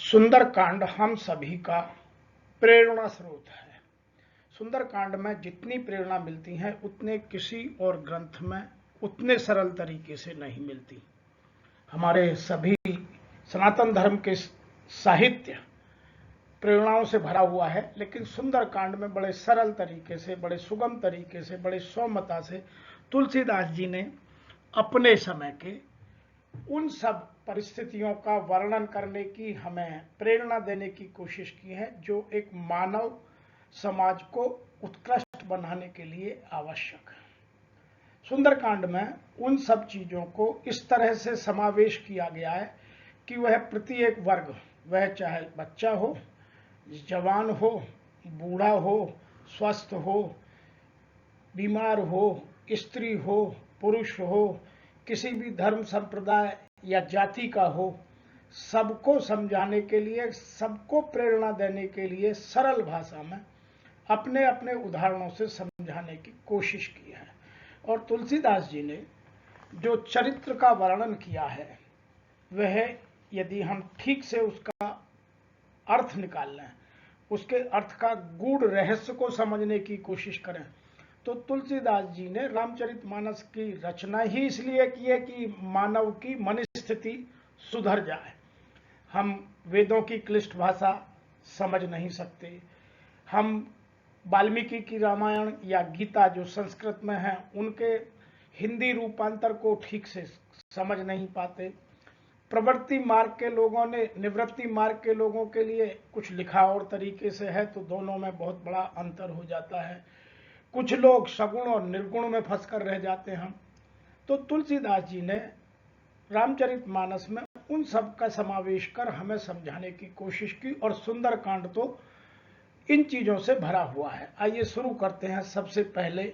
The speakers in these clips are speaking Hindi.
सुंदरकांड हम सभी का प्रेरणा स्रोत है। सुंदरकांड में जितनी प्रेरणा मिलती है उतने किसी और ग्रंथ में उतने सरल तरीके से नहीं मिलती। हमारे सभी सनातन धर्म के साहित्य प्रेरणाओं से भरा हुआ है, लेकिन सुंदरकांड में बड़े सरल तरीके से, बड़े सुगम तरीके से, बड़े सौम्यता से तुलसीदास जी ने अपने समय के उन सब परिस्थितियों का वर्णन करने की, हमें प्रेरणा देने की कोशिश की है जो एक मानव समाज को उत्कृष्ट बनाने के लिए आवश्यक है। सुंदरकांड में उन सब चीजों को इस तरह से समावेश किया गया है कि वह प्रत्येक वर्ग, वह चाहे बच्चा हो, जवान हो, बूढ़ा हो, स्वस्थ हो, बीमार हो, स्त्री हो, पुरुष हो, किसी भी धर्म संप्रदाय या जाति का हो, सबको समझाने के लिए, सबको प्रेरणा देने के लिए सरल भाषा में अपने अपने उदाहरणों से समझाने की कोशिश की है। और तुलसीदास जी ने जो चरित्र का वर्णन किया है, वह यदि हम ठीक से उसका अर्थ निकाल लें, उसके अर्थ का गूढ़ रहस्य को समझने की कोशिश करें, तो तुलसीदास जी ने रामचरितमानस की रचना ही इसलिए की है कि मानव की मनस्थिति सुधर जाए। हम वेदों की क्लिष्ट भाषा समझ नहीं सकते, हम वाल्मीकि की रामायण या गीता जो संस्कृत में है उनके हिंदी रूपांतर को ठीक से समझ नहीं पाते। प्रवृत्ति मार्ग के लोगों ने निवृत्ति मार्ग के लोगों के लिए कुछ लिखा और तरीके से है, तो दोनों में बहुत बड़ा अंतर हो जाता है। कुछ लोग सगुण और निर्गुण में फंसकर रह जाते हैं। तो तुलसीदास जी ने रामचरितमानस में उन सब का समावेश कर हमें समझाने की कोशिश की, और सुंदरकांड तो इन चीजों से भरा हुआ है। आइए शुरू करते हैं। सबसे पहले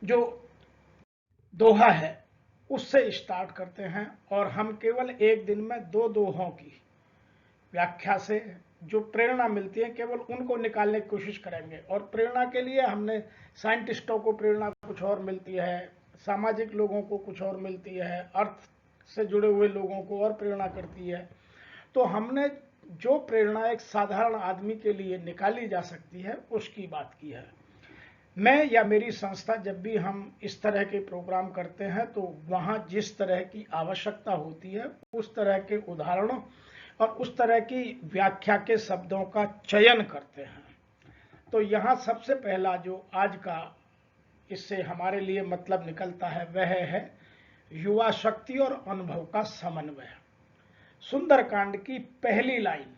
जो दोहा है उससे स्टार्ट करते हैं, और हम केवल एक दिन में दो दोहों की व्याख्या से जो प्रेरणा मिलती है केवल उनको निकालने की कोशिश करेंगे। और प्रेरणा के लिए हमने साइंटिस्टों को प्रेरणा कुछ और मिलती है, सामाजिक लोगों को कुछ और मिलती है, अर्थ से जुड़े हुए लोगों को और प्रेरणा करती है। तो हमने जो प्रेरणा एक साधारण आदमी के लिए निकाली जा सकती है उसकी बात की है। मैं या मेरी संस्था जब भी हम इस तरह के प्रोग्राम करते हैं तो वहाँ जिस तरह की आवश्यकता होती है उस तरह के उदाहरणों और उस तरह की व्याख्या के शब्दों का चयन करते हैं। तो यहाँ सबसे पहला जो आज का इससे हमारे लिए मतलब निकलता है वह है युवा शक्ति और अनुभव का समन्वय। सुंदरकांड की पहली लाइन,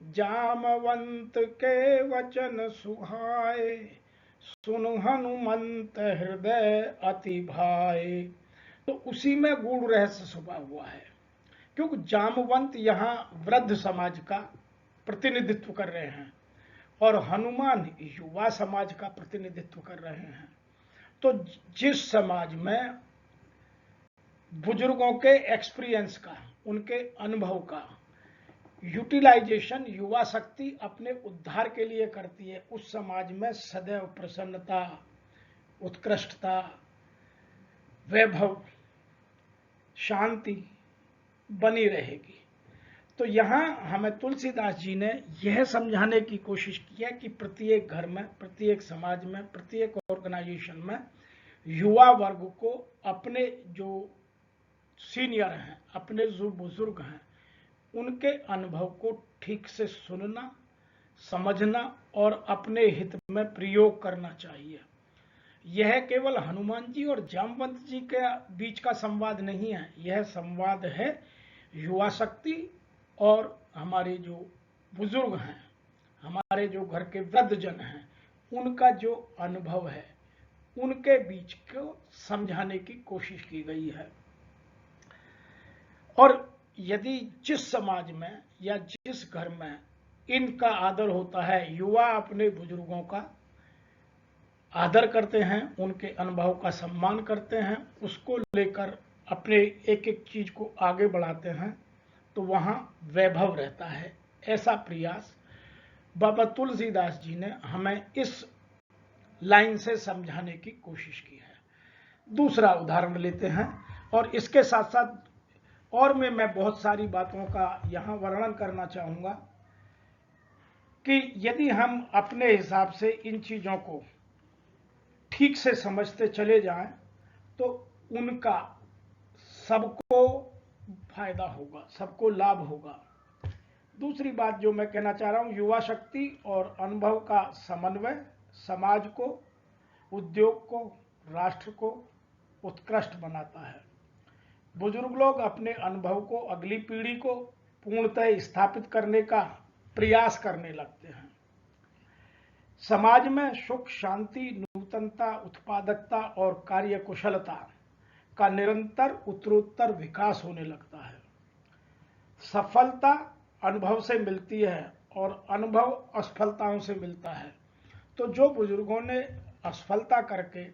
जामवंत के वचन सुहाए, सुन हनुमंत हृदय अति भाए, तो उसी में गूढ़ रहस्य छुपा हुआ है। क्योंकि जामवंत यहाँ वृद्ध समाज का प्रतिनिधित्व कर रहे हैं और हनुमान युवा समाज का प्रतिनिधित्व कर रहे हैं। तो जिस समाज में बुजुर्गों के एक्सपीरियंस का, उनके अनुभव का यूटिलाइजेशन युवा शक्ति अपने उद्धार के लिए करती है, उस समाज में सदैव प्रसन्नता, उत्कृष्टता, वैभव, शांति बनी रहेगी। तो यहाँ हमें तुलसीदास जी ने यह समझाने की कोशिश की है कि प्रत्येक घर में, प्रत्येक समाज में, प्रत्येक ऑर्गेनाइजेशन में युवा वर्ग को अपने जो सीनियर हैं, अपने जो बुजुर्ग हैं, उनके अनुभव को ठीक से सुनना, समझना और अपने हित में प्रयोग करना चाहिए। यह केवल हनुमान जी और जामवंत जी के बीच का संवाद नहीं है, यह संवाद है युवा शक्ति और हमारे जो बुजुर्ग हैं, हमारे जो घर के वृद्धजन हैं, उनका जो अनुभव है, उनके बीच को समझाने की कोशिश की गई है। और यदि जिस समाज में या जिस घर में इनका आदर होता है, युवा अपने बुजुर्गों का आदर करते हैं, उनके अनुभव का सम्मान करते हैं, उसको लेकर अपने एक एक चीज को आगे बढ़ाते हैं, तो वहां वैभव रहता है। ऐसा प्रयास बाबा तुलसीदास जी ने हमें इस लाइन से समझाने की कोशिश की है। दूसरा उदाहरण लेते हैं, और इसके साथ साथ और मैं बहुत सारी बातों का यहाँ वर्णन करना चाहूँगा कि यदि हम अपने हिसाब से इन चीज़ों को ठीक से समझते चले जाएं तो उनका सबको फायदा होगा, सबको लाभ होगा। दूसरी बात जो मैं कहना चाह रहा हूं, युवा शक्ति और अनुभव का समन्वय समाज को, उद्योग को, राष्ट्र को उत्कृष्ट बनाता है। बुजुर्ग लोग अपने अनुभव को अगली पीढ़ी को पूर्णतः स्थापित करने का प्रयास करने लगते हैं। समाज में सुख, शांति, नूतनता, उत्पादकता और कार्यकुशलता का निरंतर उत्तरोत्तर विकास होने लगता है। सफलता अनुभव से मिलती है और अनुभव असफलताओं से मिलता है। तो जो बुजुर्गों ने असफलता करके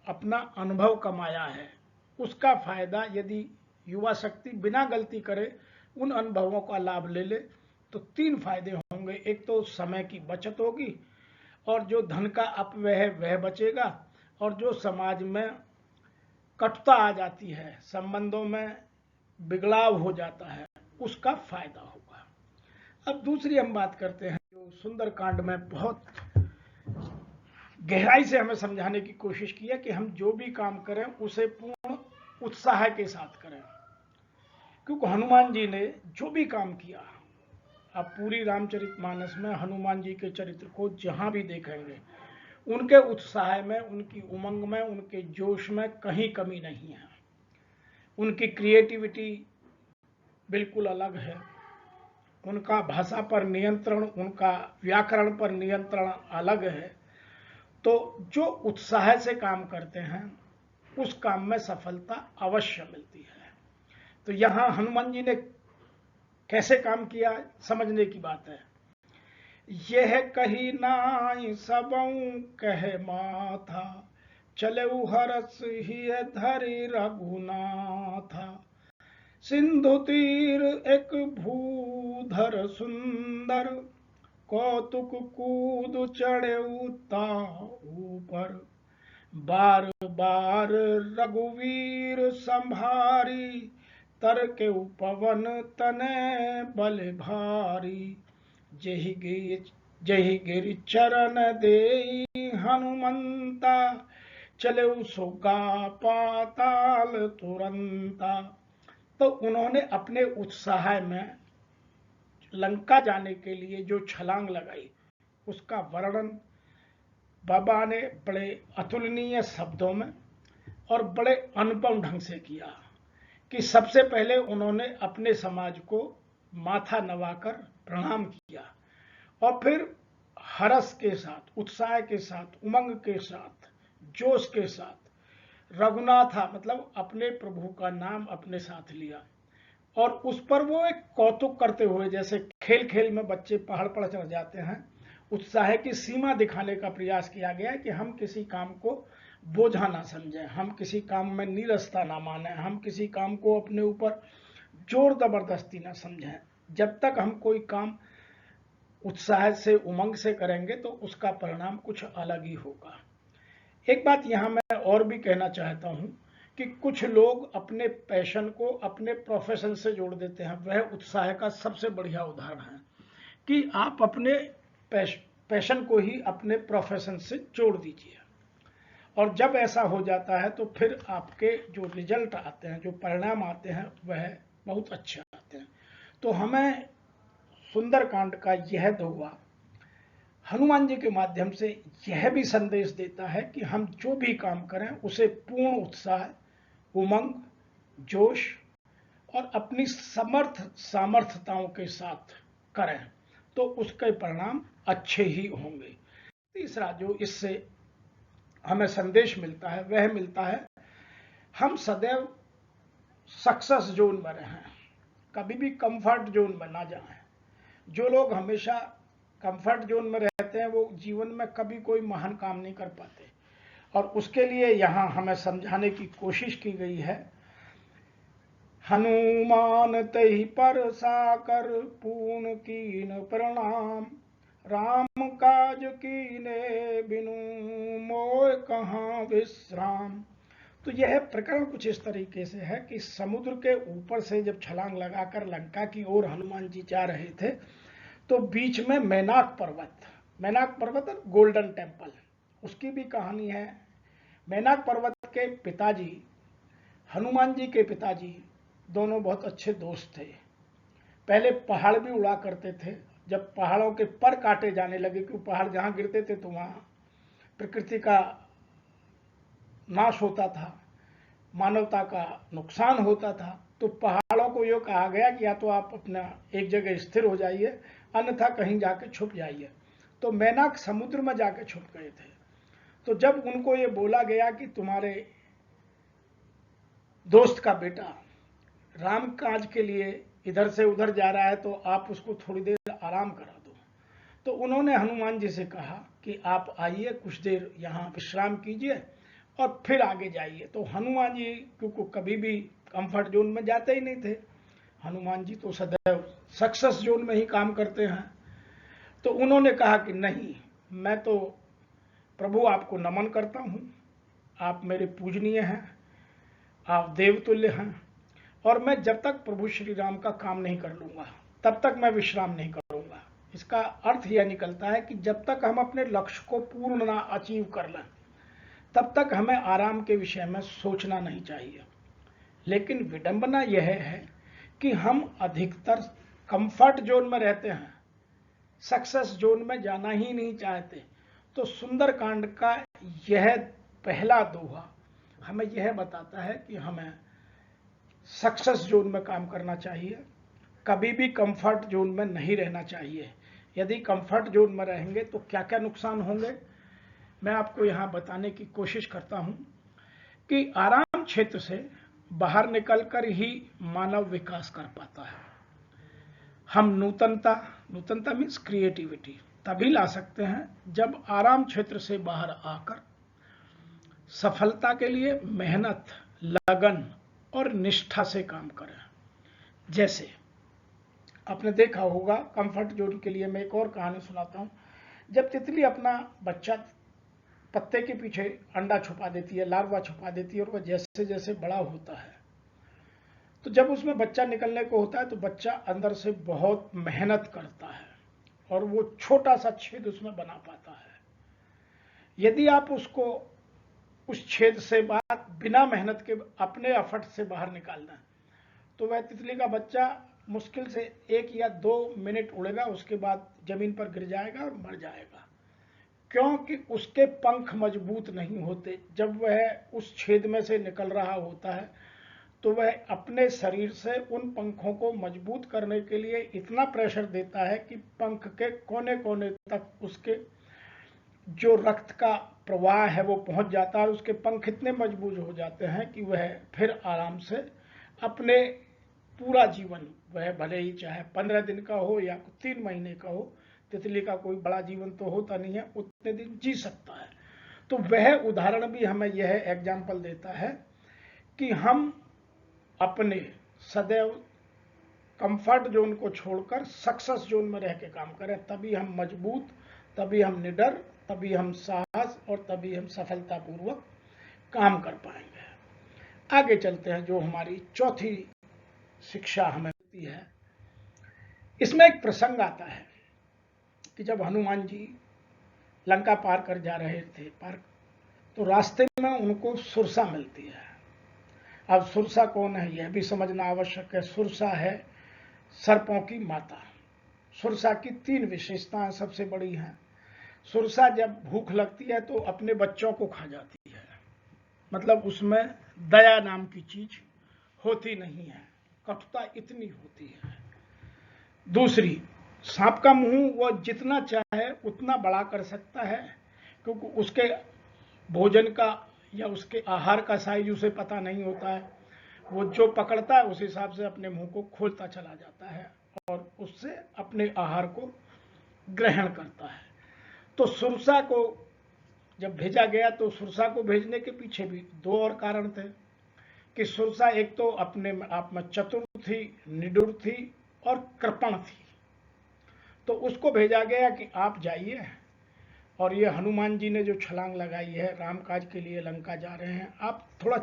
अपना अनुभव कमाया है, उसका फायदा यदि युवा शक्ति बिना गलती करे उन अनुभवों का लाभ ले ले तो 3 फायदे होंगे। एक तो समय की बचत होगी, और जो धन का अपव्यय है वह बचेगा, और जो समाज में कटुता आ जाती है, संबंधों में बिगड़ाव हो जाता है, उसका फायदा होगा। अब दूसरी हम बात करते हैं जो सुंदरकांड में बहुत गहराई से हमें समझाने की कोशिश की है कि हम जो भी काम करें उसे पूर्ण उत्साह के साथ करें। क्योंकि हनुमान जी ने जो भी काम किया, आप पूरी रामचरितमानस में हनुमान जी के चरित्र को जहां भी देखेंगे, उनके उत्साह में, उनकी उमंग में, उनके जोश में कहीं कमी नहीं है। उनकी क्रिएटिविटी बिल्कुल अलग है, उनका भाषा पर नियंत्रण, उनका व्याकरण पर नियंत्रण अलग है। तो जो उत्साह से काम करते हैं उस काम में सफलता अवश्य मिलती है। तो यहाँ हनुमान जी ने कैसे काम किया, समझने की बात है। यह कही नाई सबऊ कहे माथा, चलेऊ हरस ही धरि रघुनाथा। सिंधु तीर एक भूधर सुंदर, कौतुक कूद चढ़े ऊपर। बार बार रघुवीर संभारी, तर के पवन तने बल भारी। जहि गिरि चरण देई हनुमंता, चले सुगा पाताल तुरंता। तो उन्होंने अपने उत्साह में लंका जाने के लिए जो छलांग लगाई, उसका वर्णन बाबा ने बड़े अतुलनीय शब्दों में और बड़े अनुपम ढंग से किया कि सबसे पहले उन्होंने अपने समाज को माथा नवाकर प्रणाम किया, और फिर हर्ष के साथ, उत्साह के साथ, उमंग के साथ, जोश के साथ रघुनाथा मतलब अपने प्रभु का नाम अपने साथ लिया, और उस पर वो एक कौतुक करते हुए, जैसे खेल खेल में बच्चे पहाड़ पर चढ़ जाते हैं, उत्साह की सीमा दिखाने का प्रयास किया गया है कि हम किसी काम को बोझा ना समझें, हम किसी काम में नीरसता ना माने, हम किसी काम को अपने ऊपर जोर जबरदस्ती ना समझें। जब तक हम कोई काम उत्साह से, उमंग से करेंगे तो उसका परिणाम कुछ अलग ही होगा। एक बात यहां मैं और भी कहना चाहता हूं कि कुछ लोग अपने पैशन को अपने प्रोफेशन से जोड़ देते हैं। वह उत्साह का सबसे बढ़िया उदाहरण है कि आप अपने पैशन को ही अपने प्रोफेशन से जोड़ दीजिए, और जब ऐसा हो जाता है तो फिर आपके जो रिजल्ट आते हैं, जो परिणाम आते हैं, वह बहुत अच्छे आते हैं। तो हमें सुंदरकांड का यह दोहा हनुमान जी के माध्यम से यह भी संदेश देता है कि हम जो भी काम करें उसे पूर्ण उत्साह, उमंग, जोश और अपनी सामर्थ्यताओं के साथ करें तो उसके परिणाम अच्छे ही होंगे। तीसरा जो इससे हमें संदेश मिलता है वह मिलता है, हम सदैव सक्सेस जोन में रहें, कभी भी कंफर्ट जोन में ना जाएं। जो लोग हमेशा कंफर्ट जोन में रहते हैं वो जीवन में कभी कोई महान काम नहीं कर पाते, और उसके लिए यहाँ हमें समझाने की कोशिश की गई है। हनुमान तहि पर साकर पूर्ण कीन प्रणाम, राम काज कीने बिनु मोय कहाँ विश्राम। तो यह प्रकरण कुछ इस तरीके से है कि समुद्र के ऊपर से जब छलांग लगाकर लंका की ओर हनुमान जी जा रहे थे, तो बीच में मैनाक पर्वत और गोल्डन टेम्पल, उसकी भी कहानी है। मैनाक पर्वत के पिताजी, हनुमान जी के पिताजी, दोनों बहुत अच्छे दोस्त थे। पहले पहाड़ भी उड़ा करते थे। जब पहाड़ों के पर काटे जाने लगे, क्योंकि पहाड़ जहां गिरते थे तो वहां प्रकृति का नाश होता था, मानवता का नुकसान होता था, तो पहाड़ों को यह कहा गया कि या तो आप अपना एक जगह स्थिर हो जाइए, अन्यथा कहीं जाके छुप जाइए। तो मैनाक समुद्र में जाके छुप गए थे। तो जब उनको ये बोला गया कि तुम्हारे दोस्त का बेटा राम काज के लिए इधर से उधर जा रहा है, तो आप उसको थोड़ी देर आराम करा दो, तो उन्होंने हनुमान जी से कहा कि आप आइए, कुछ देर यहाँ विश्राम कीजिए और फिर आगे जाइए। तो हनुमान जी क्योंकि कभी भी कंफर्ट जोन में जाते ही नहीं थे, हनुमान जी तो सदैव सक्सेस जोन में ही काम करते हैं। तो उन्होंने कहा कि नहीं, मैं तो प्रभु आपको नमन करता हूं, आप मेरे पूजनीय हैं, आप देवतुल्य हैं, और मैं जब तक प्रभु श्री राम का काम नहीं कर लूंगा तब तक मैं विश्राम नहीं करूंगा। इसका अर्थ यह निकलता है कि जब तक हम अपने लक्ष्य को पूर्ण ना अचीव कर लें तब तक हमें आराम के विषय में सोचना नहीं चाहिए। लेकिन विडंबना यह है कि हम अधिकतर कंफर्ट जोन में रहते हैं, सक्सेस जोन में जाना ही नहीं चाहते। तो सुंदरकांड का यह पहला दोहा हमें यह बताता है कि हमें सक्सेस जोन में काम करना चाहिए, कभी भी कंफर्ट जोन में नहीं रहना चाहिए। यदि कंफर्ट जोन में रहेंगे तो क्या क्या नुकसान होंगे, मैं आपको यहां बताने की कोशिश करता हूं कि आराम क्षेत्र से बाहर निकलकर ही मानव विकास कर पाता है। हम नूतनता मीन्स क्रिएटिविटी तभी ला सकते हैं जब आराम क्षेत्र से बाहर आकर सफलता के लिए मेहनत, लगन और निष्ठा से काम करें। जैसे आपने देखा होगा, कंफर्ट जोन के लिए मैं एक और कहानी सुनाता हूं। जब तितली अपना बच्चा पत्ते के पीछे अंडा छुपा देती है, लार्वा छुपा देती है, और वह जैसे जैसे बड़ा होता है, तो जब उसमें बच्चा निकलने को होता है तो बच्चा अंदर से बहुत मेहनत करता है और वो छोटा सा छेद उसमें बना पाता है। यदि आप उसको उस छेद से बिना मेहनत के अपने एफर्ट से बाहर निकाल दें तो वह तितली का बच्चा मुश्किल से 1 या 2 मिनट उड़ेगा, उसके बाद जमीन पर गिर जाएगा और मर जाएगा, क्योंकि उसके पंख मजबूत नहीं होते। जब वह उस छेद में से निकल रहा होता है तो वह अपने शरीर से उन पंखों को मजबूत करने के लिए इतना प्रेशर देता है कि पंख के कोने कोने तक उसके जो रक्त का प्रवाह है वो पहुंच जाता है और उसके पंख इतने मजबूत हो जाते हैं कि वह फिर आराम से अपने पूरा जीवन, वह भले ही चाहे 15 दिन का हो या 3 महीने का हो, तितली का कोई बड़ा जीवन तो होता नहीं है, उतने दिन जी सकता है। तो वह उदाहरण भी हमें यह एग्जाम्पल देता है कि हम अपने सदैव कंफर्ट जोन को छोड़कर सक्सेस जोन में रह के काम करें, तभी हम मजबूत, तभी हम निडर, तभी हम साहस और तभी हम सफलतापूर्वक काम कर पाएंगे। आगे चलते हैं, जो हमारी चौथी शिक्षा हमें मिलती है। इसमें एक प्रसंग आता है कि जब हनुमान जी लंका पार कर जा रहे थे तो रास्ते में उनको सुरसा मिलती है। अब सुरसा कौन है यह भी समझना आवश्यक है। सुरसा है सर्पों की माता। सुरसा की 3 विशेषताएं सबसे बड़ी हैं। सुरसा जब भूख लगती है तो अपने बच्चों को खा जाती है, मतलब उसमें दया नाम की चीज होती नहीं है, कटुता इतनी होती है। दूसरी, सांप का मुंह वो जितना चाहे उतना बड़ा कर सकता है, क्योंकि उसके भोजन का या उसके आहार का साइज उसे पता नहीं होता है। वो जो पकड़ता है उस हिसाब से अपने मुंह को खोलता चला जाता है और उससे अपने आहार को ग्रहण करता है। तो सुरसा को जब भेजा गया तो सुरसा को भेजने के पीछे भी 2 और कारण थे कि सुरसा एक तो अपने आप में चतुर थी, निडुर थी और कृपण थी। तो उसको भेजा गया कि आप जाइए और ये हनुमान जी ने जो छलांग लगाई है, राम काज के लिए लंका जा रहे हैं, आप थोड़ा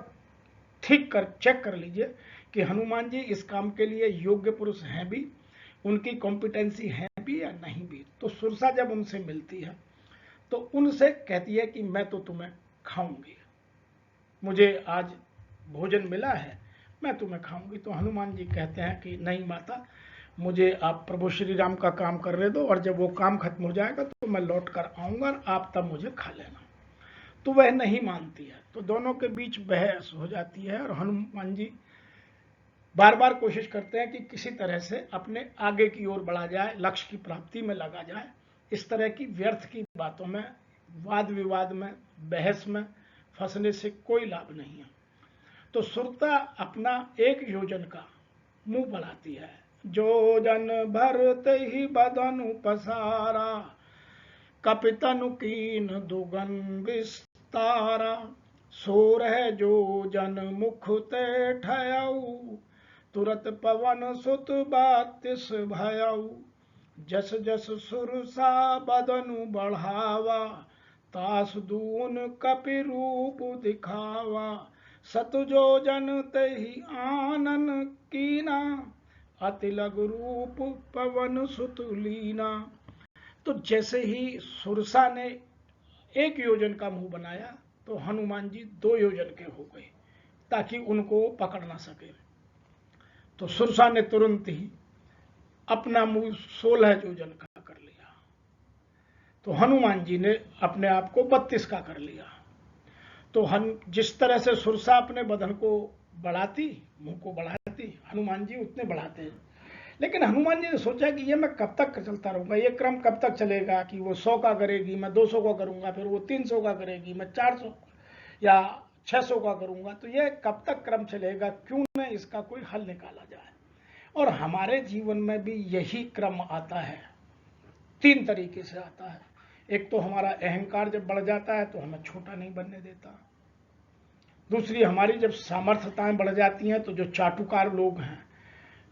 ठीक कर चेक कर लीजिए कि हनुमान जी इस काम के लिए योग्य पुरुष हैं भी, उनकी कॉम्पिटेंसी है भी या नहीं भी। तो सुरसा जब उनसे मिलती है तो उनसे कहती है कि मैं तो तुम्हें खाऊंगी, मुझे आज भोजन मिला है, मैं तुम्हें खाऊंगी। तो हनुमान जी कहते हैं कि नहीं माता, मुझे आप प्रभु श्री राम का काम करने दो, और जब वो काम खत्म हो जाएगा तो मैं लौट कर आऊंगा और आप तब मुझे खा लेना। तो वह नहीं मानती है, तो दोनों के बीच बहस हो जाती है, और हनुमान जी बार बार कोशिश करते हैं कि किसी तरह से अपने आगे की ओर बढ़ा जाए, लक्ष्य की प्राप्ति में लगा जाए। इस तरह की व्यर्थ की बातों में, वाद विवाद में, बहस में फंसने से कोई लाभ नहीं है। तो सुरता अपना एक योजन का मुंह बढ़ाती है, जोजन भरते ही बदनु पसारा, कपितनु कीन दुगन विस्तारा, सोरह जोजन मुख ते ठयऊ, तुरत पवन सुत बातिस भयऊ, जस जस सुरसा बदनु बढ़ावा, तास दून कपि रूप दिखावा, सतजोजन तेहि आनन कीना, अति लघु रूप पवन सुत लीना। तो जैसे ही सुरसा ने एक योजन का मुंह बनाया तो हनुमान जी 2 योजन के हो गए, ताकि उनको पकड़ ना सके। तो सुरसा ने तुरंत ही अपना मुंह 16 योजन का कर लिया, तो हनुमान जी ने अपने आप को 32 का कर लिया। तो जिस तरह से सुरसा अपने बदन को बढ़ाती, मुंह को बढ़ाती, हनुमान जी उतने बढ़ाते हैं। लेकिन हनुमान जी ने सोचा कि ये मैं कब तक चलता रहूंगा, ये क्रम कब तक चलेगा कि वो 100 का करेगी, मैं 200 का करूंगा, फिर वो 300 का करेगी, मैं 400 या 600 का करूंगा, तो ये कब तक क्रम चलेगा, क्यों न इसका कोई हल निकाला जाए। और हमारे जीवन में भी यही क्रम आता है, 3 तरीके से आता है। एक तो हमारा अहंकार जब बढ़ जाता है तो हमें छोटा नहीं बनने देता। दूसरी, हमारी जब सामर्थ्यताएं बढ़ जाती हैं तो जो चाटुकार लोग हैं,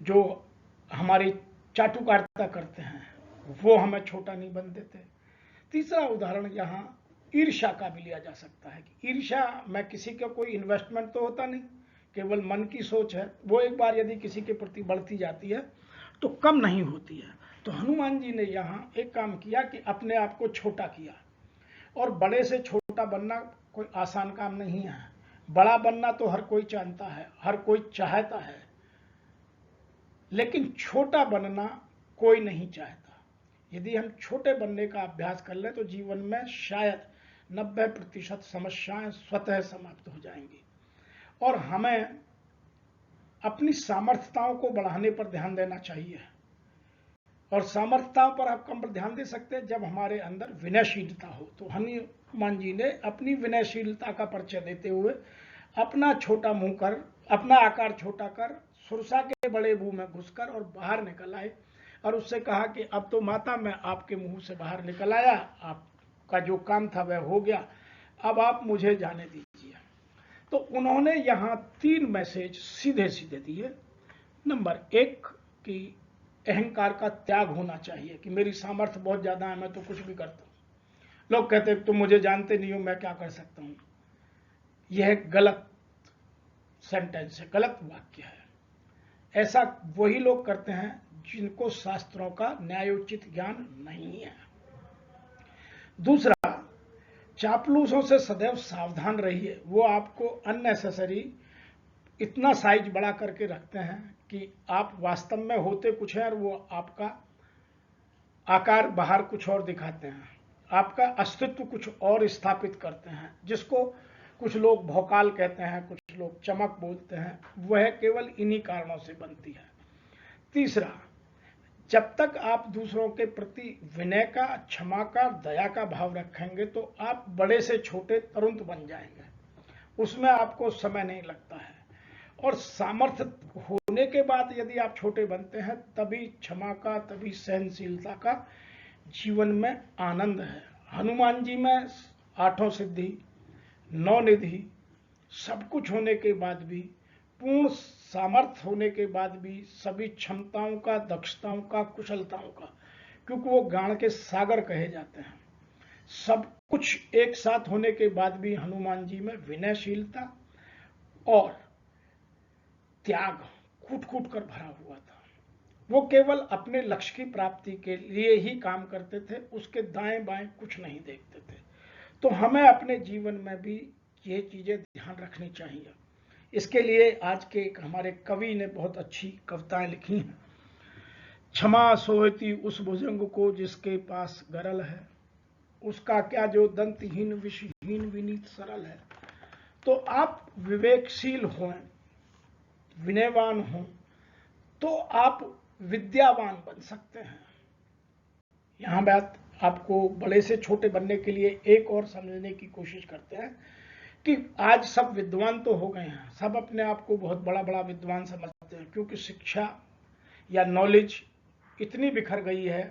जो हमारी चाटुकारिता करते हैं, वो हमें छोटा नहीं बन देते। तीसरा उदाहरण यहाँ ईर्ष्या का भी लिया जा सकता है कि ईर्ष्या में किसी का कोई इन्वेस्टमेंट तो होता नहीं, केवल मन की सोच है। वो एक बार यदि किसी के प्रति बढ़ती जाती है तो कम नहीं होती है। तो हनुमान जी ने यहाँ एक काम किया कि अपने आप को छोटा किया, और बड़े से छोटा बनना कोई आसान काम नहीं है। बड़ा बनना तो हर कोई जानता है, हर कोई चाहता है, लेकिन छोटा बनना कोई नहीं चाहता। यदि हम छोटे बनने का अभ्यास कर लें तो जीवन में शायद 90% समस्याएं स्वतः समाप्त हो जाएंगी। और हमें अपनी सामर्थ्यताओं को बढ़ाने पर ध्यान देना चाहिए, और सामर्थ्यताओं पर आप कम पर ध्यान दे सकते हैं जब हमारे अंदर विनयशीलता हो। तो हनुमान जी ने अपनी विनयशीलता का परिचय देते हुए अपना छोटा मुंह कर, अपना आकार छोटा कर, सुरसा के बड़े मुंह में घुसकर और बाहर निकल आए, और उससे कहा कि अब तो माता मैं आपके मुंह से बाहर निकल आया, आपका जो काम था वह हो गया, अब आप मुझे जाने दीजिए। तो उन्होंने यहाँ 3 मैसेज सीधे सीधे दिए। नंबर 1 कि अहंकार का त्याग होना चाहिए कि मेरी सामर्थ्य बहुत ज्यादा है, मैं तो कुछ भी करता हूं। लोग कहते हैं तुम मुझे जानते नहीं हो, मैं क्या कर सकता हूं। यह गलत सेंटेंस है, गलत वाक्य है। ऐसा वही लोग करते हैं जिनको शास्त्रों का न्यायोचित ज्ञान नहीं है। दूसरा, चापलूसों से सदैव सावधान रहिए। वो आपको अननेसेसरी इतना साइज बड़ा करके रखते हैं कि आप वास्तव में होते कुछ है और वो आपका आकार बाहर कुछ और दिखाते हैं, आपका अस्तित्व कुछ और स्थापित करते हैं, जिसको कुछ लोग भौकाल कहते हैं, कुछ लोग चमक बोलते हैं। वह केवल इन्हीं कारणों से बनती है। तीसरा, जब तक आप दूसरों के प्रति विनय का, क्षमा का, दया का भाव रखेंगे तो आप बड़े से छोटे तुरंत बन जाएंगे, उसमें आपको समय नहीं लगता है। और सामर्थ्य होने के बाद यदि आप छोटे बनते हैं तभी क्षमा का, तभी सहनशीलता का जीवन में आनंद है। हनुमान जी में 8 सिद्धि, 9 निधि, सब कुछ होने के बाद भी, पूर्ण सामर्थ्य होने के बाद भी, सभी क्षमताओं का, दक्षताओं का, कुशलताओं का, क्योंकि वो ज्ञान के सागर कहे जाते हैं, सब कुछ एक साथ होने के बाद भी हनुमान जी में विनयशीलता और त्याग कूट कूट कर भरा हुआ था। वो केवल अपने लक्ष्य की प्राप्ति के लिए ही काम करते थे, उसके दाएं बाएं कुछ नहीं देखते थे। तो हमें अपने जीवन में भी ये चीजें ध्यान रखनी चाहिए। इसके लिए आज के हमारे कवि ने बहुत अच्छी कविताएं लिखी हैं। क्षमा सोहती उस भुजंग को जिसके पास गरल है, उसका क्या जो दंतहीन विषहीन विनीत सरल है। तो आप विवेकशील हों, विनयवान हों, तो आप विद्यावान बन सकते हैं। यहां बात आपको बड़े से छोटे बनने के लिए एक और समझने की कोशिश करते हैं कि आज सब विद्वान तो हो गए हैं, सब अपने आप को बहुत बड़ा बड़ा विद्वान समझते हैं, क्योंकि शिक्षा या नॉलेज इतनी बिखर गई है।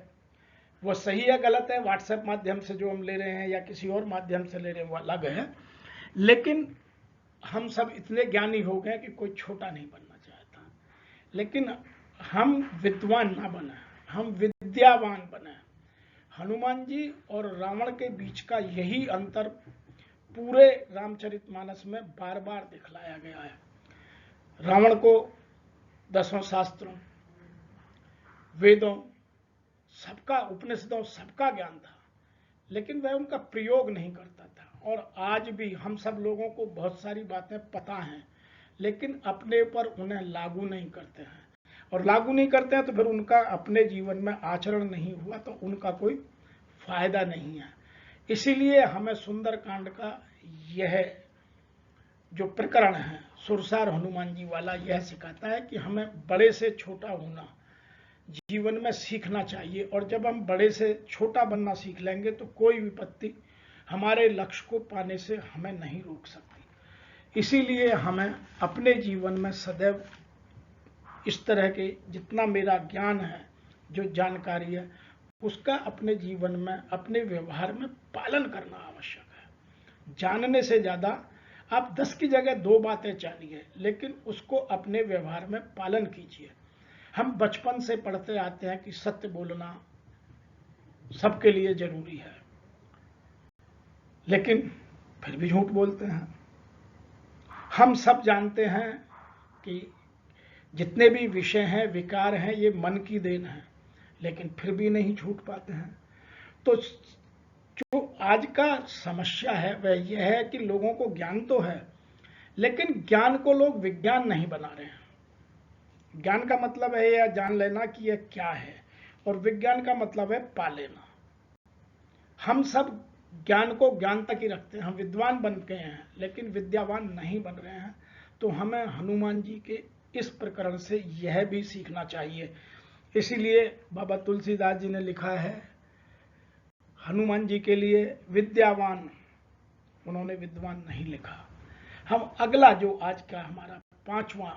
वो सही है गलत है, व्हाट्सएप माध्यम से जो हम ले रहे हैं या किसी और माध्यम से ले रहे हैं वो अलग है, लेकिन हम सब इतने ज्ञानी हो गए कि कोई छोटा नहीं बनना चाहता। लेकिन हम विद्वान ना बने, हम विद्यावान बने। हनुमान जी और रावण के बीच का यही अंतर पूरे रामचरितमानस में बार बार दिखलाया गया है। रावण को 10 शास्त्रों, वेदों, सबका, उपनिषदों, सबका ज्ञान था, लेकिन वह उनका प्रयोग नहीं करता था। और आज भी हम सब लोगों को बहुत सारी बातें पता हैं, लेकिन अपने पर उन्हें लागू नहीं करते हैं। और लागू नहीं करते हैं तो फिर उनका अपने जीवन में आचरण नहीं हुआ तो उनका कोई फायदा नहीं है। इसीलिए हमें सुंदरकांड का यह जो प्रकरण है सुरसार हनुमान जी वाला, यह सिखाता है कि हमें बड़े से छोटा होना जीवन में सीखना चाहिए। और जब हम बड़े से छोटा बनना सीख लेंगे तो कोई विपत्ति हमारे लक्ष्य को पाने से हमें नहीं रोक सकती। इसीलिए हमें अपने जीवन में सदैव इस तरह के जितना मेरा ज्ञान है, जो जानकारी है, उसका अपने जीवन में, अपने व्यवहार में पालन करना आवश्यक है। जानने से ज़्यादा आप 10 की जगह 2 बातें जानिए, लेकिन उसको अपने व्यवहार में पालन कीजिए। हम बचपन से पढ़ते आते हैं कि सत्य बोलना सबके लिए जरूरी है, लेकिन फिर भी झूठ बोलते हैं। हम सब जानते हैं कि जितने भी विषय हैं, विकार हैं, ये मन की देन है, लेकिन फिर भी नहीं छूट पाते हैं। तो जो आज का समस्या है वह यह है कि लोगों को ज्ञान तो है, लेकिन ज्ञान को लोग विज्ञान नहीं बना रहे हैं। ज्ञान का मतलब है यह जान लेना कि यह क्या है, और विज्ञान का मतलब है पा लेना। हम सब ज्ञान को ज्ञान तक ही रखते हैं, हम विद्वान बन गए हैं, लेकिन विद्यावान नहीं बन रहे हैं। तो हमें हनुमान जी के इस प्रकरण से यह भी सीखना चाहिए। इसीलिए बाबा तुलसीदास जी ने लिखा है हनुमान जी के लिए विद्यावान, उन्होंने विद्वान नहीं लिखा। हम अगला जो आज का हमारा 5वां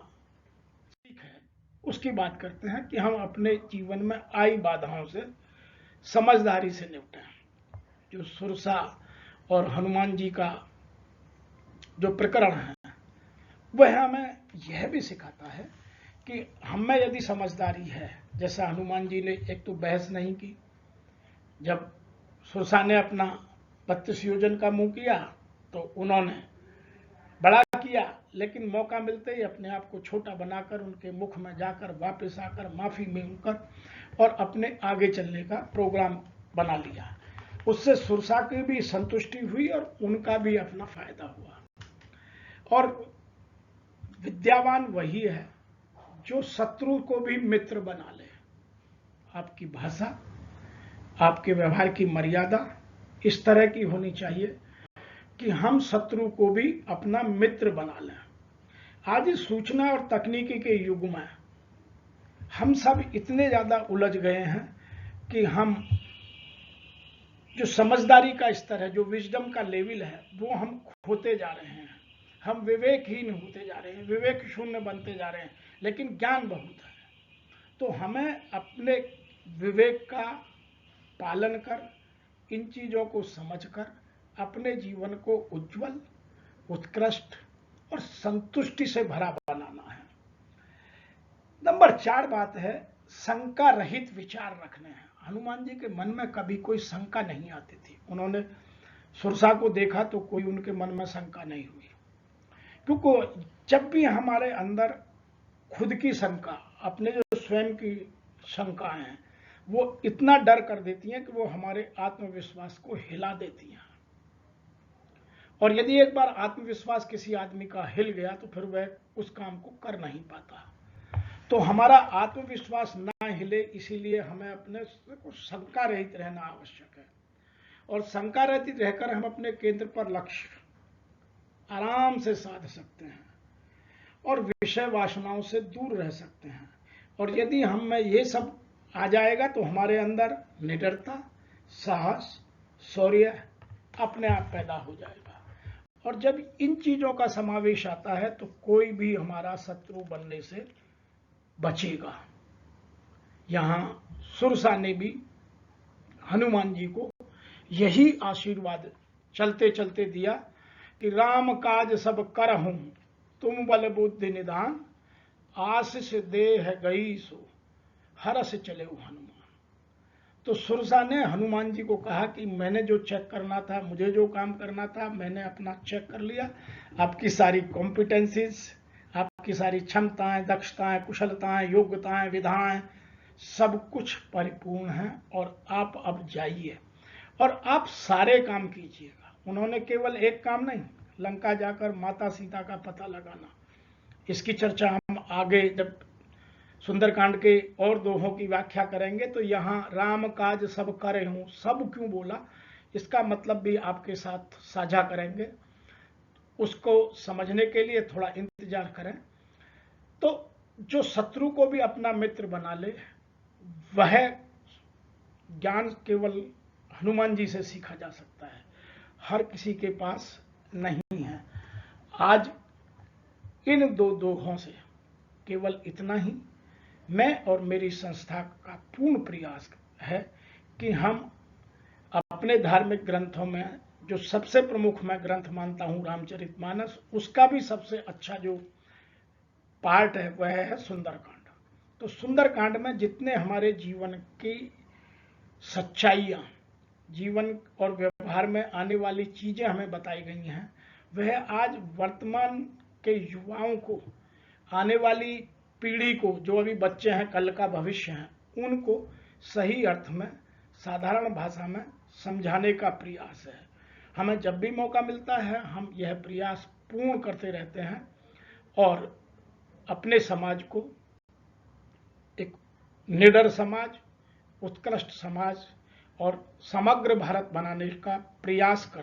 सीख है उसकी बात करते हैं कि हम अपने जीवन में आई बाधाओं से समझदारी से निपटें। जो सुरसा और हनुमान जी का जो प्रकरण है वह हमें यह भी सिखाता है कि हमें यदि समझदारी है, जैसा हनुमान जी ने एक तो बहस नहीं की, जब सुरसा ने अपना 32 योजन का मुंह किया तो उन्होंने बड़ा किया, लेकिन मौका मिलते ही अपने आप को छोटा बनाकर उनके मुख में जाकर वापस आकर माफी मांगकर और अपने आगे चलने का प्रोग्राम बना लिया। उससे सुरसा की भी संतुष्टि हुई और उनका भी अपना फायदा हुआ। और विद्यावान वही है जो शत्रु को भी मित्र बना ले। आपकी भाषा, आपके व्यवहार की मर्यादा इस तरह की होनी चाहिए कि हम शत्रु को भी अपना मित्र बना लें। आज इस सूचना और तकनीकी के युग में हम सब इतने ज्यादा उलझ गए हैं कि हम जो समझदारी का स्तर है, जो विजडम का लेवल है, वो हम खोते जा रहे हैं। हम विवेकहीन होते जा रहे हैं, विवेक शून्य बनते जा रहे हैं, लेकिन ज्ञान बहुत है। तो हमें अपने विवेक का पालन कर, इन चीजों को समझकर अपने जीवन को उज्जवल, उत्कृष्ट और संतुष्टि से भरा बनाना है। नंबर 4 बात है शंका रहित विचार रखने हैं। हनुमान जी के मन में कभी कोई शंका नहीं आती थी। उन्होंने सुरसा को देखा तो कोई उनके मन में शंका नहीं हुई, क्योंकि जब भी हमारे अंदर खुद की शंका, अपने जो स्वयं की शंका है, वो इतना डर कर देती हैं कि वो हमारे आत्मविश्वास को हिला देती हैं। और यदि एक बार आत्मविश्वास किसी आदमी का हिल गया तो फिर वह उस काम को कर नहीं पाता। तो हमारा आत्मविश्वास ना हिले, इसीलिए हमें अपने को शंका रहित रहना आवश्यक है। और शंका रहित रहकर हम अपने केंद्र पर लक्ष्य आराम से साध सकते हैं और विषय वासनाओं से दूर रह सकते हैं। और यदि हम में ये सब आ जाएगा तो हमारे अंदर निडरता, साहस, शौर्य अपने आप पैदा हो जाएगा। और जब इन चीजों का समावेश आता है तो कोई भी हमारा शत्रु बनने से बचेगा। यहां सुरसा ने भी हनुमान जी को यही आशीर्वाद चलते चलते दिया कि राम काज सब करहूं, तुम बल बुद्धि निधान, आशीष देह गई सो हरस चले हनुमान। तो सुरसा ने हनुमान जी को कहा कि मैंने जो चेक करना था, मुझे जो काम करना था, मैंने अपना चेक कर लिया। आपकी सारी कॉम्पिटेंसीज, आपकी सारी क्षमताएं, दक्षताएं, कुशलताएं, योग्यताएं, विधाएं, सब कुछ परिपूर्ण है और आप अब जाइए और आप सारे काम कीजिएगा। उन्होंने केवल एक काम नहीं, लंका जाकर माता सीता का पता लगाना, इसकी चर्चा हम आगे जब सुंदरकांड के और दोहों की व्याख्या करेंगे तो यहाँ राम काज सब करे हूं, सब क्यों बोला, इसका मतलब भी आपके साथ साझा करेंगे। उसको समझने के लिए थोड़ा इंतजार करें। तो जो शत्रु को भी अपना मित्र बना ले, वह ज्ञान केवल हनुमान जी से सीखा जा सकता है, हर किसी के पास नहीं है। आज इन दो दोहों से केवल इतना ही मैं और मेरी संस्था का पूर्ण प्रयास है कि हम अपने धार्मिक ग्रंथों में जो सबसे प्रमुख मैं ग्रंथ मानता हूं रामचरितमानस, उसका भी सबसे अच्छा जो पार्ट है वह है सुंदरकांड। तो सुंदरकांड में जितने हमारे जीवन की सच्चाइयां, जीवन और व्यवहार में आने वाली चीजें हमें बताई गई हैं, वह आज वर्तमान के युवाओं को, आने वाली पीढ़ी को, जो अभी बच्चे हैं, कल का भविष्य हैं, उनको सही अर्थ में साधारण भाषा में समझाने का प्रयास है। हमें जब भी मौका मिलता है हम यह प्रयास पूर्ण करते रहते हैं और अपने समाज को एक निडर समाज, उत्कृष्ट समाज और समग्र भारत बनाने का प्रयास करते हैं।